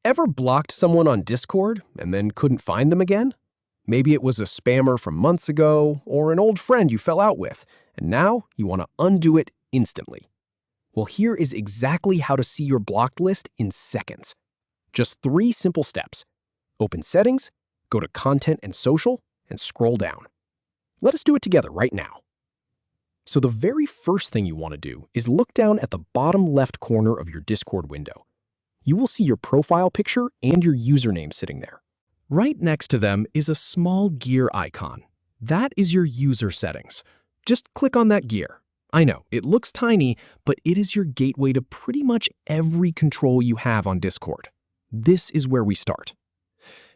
Ever blocked someone on Discord and then couldn't find them again? Maybe it was a spammer from months ago or an old friend you fell out with, and now you want to undo it instantly. Well, here is exactly how to see your blocked list in seconds. Just 3 simple steps. Open Settings, go to Content and Social, and scroll down. Let us do it together right now. So the very first thing you want to do is look down at the bottom left corner of your Discord window. You will see your profile picture and your username sitting there. Right next to them is a small gear icon. That is your user settings. Just click on that gear. I know, it looks tiny, but it is your gateway to pretty much every control you have on Discord. This is where we start.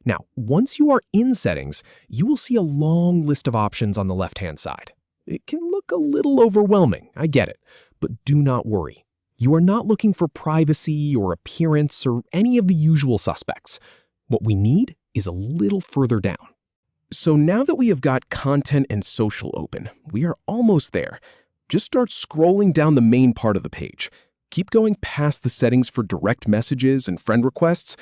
Now, once you are in settings, you will see a long list of options on the left-hand side. It can look a little overwhelming, I get it, but do not worry. You are not looking for privacy or appearance or any of the usual suspects. What we need is a little further down. So now that we have got Content and Social open, we are almost there. Just start scrolling down the main part of the page. Keep going past the settings for direct messages and friend requests.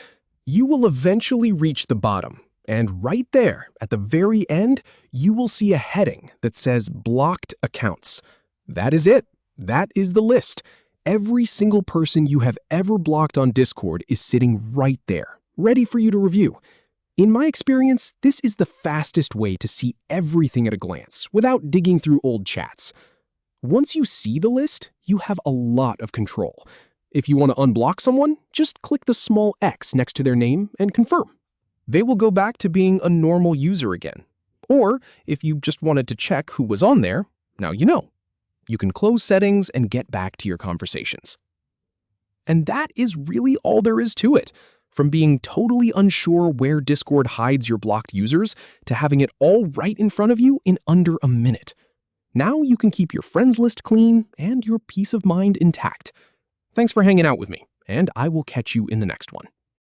You will eventually reach the bottom, and right there, at the very end, you will see a heading that says Blocked Accounts. That is it. That is the list. Every single person you have ever blocked on Discord is sitting right there, ready for you to review. In my experience, this is the fastest way to see everything at a glance, without digging through old chats. Once you see the list, you have a lot of control. If you want to unblock someone, just click the small X next to their name and confirm. They will go back to being a normal user again. Or, if you just wanted to check who was on there, now you know. You can close settings and get back to your conversations. And that is really all there is to it. From being totally unsure where Discord hides your blocked users to having it all right in front of you in under a minute. Now you can keep your friends list clean and your peace of mind intact. Thanks for hanging out with me, and I will catch you in the next one.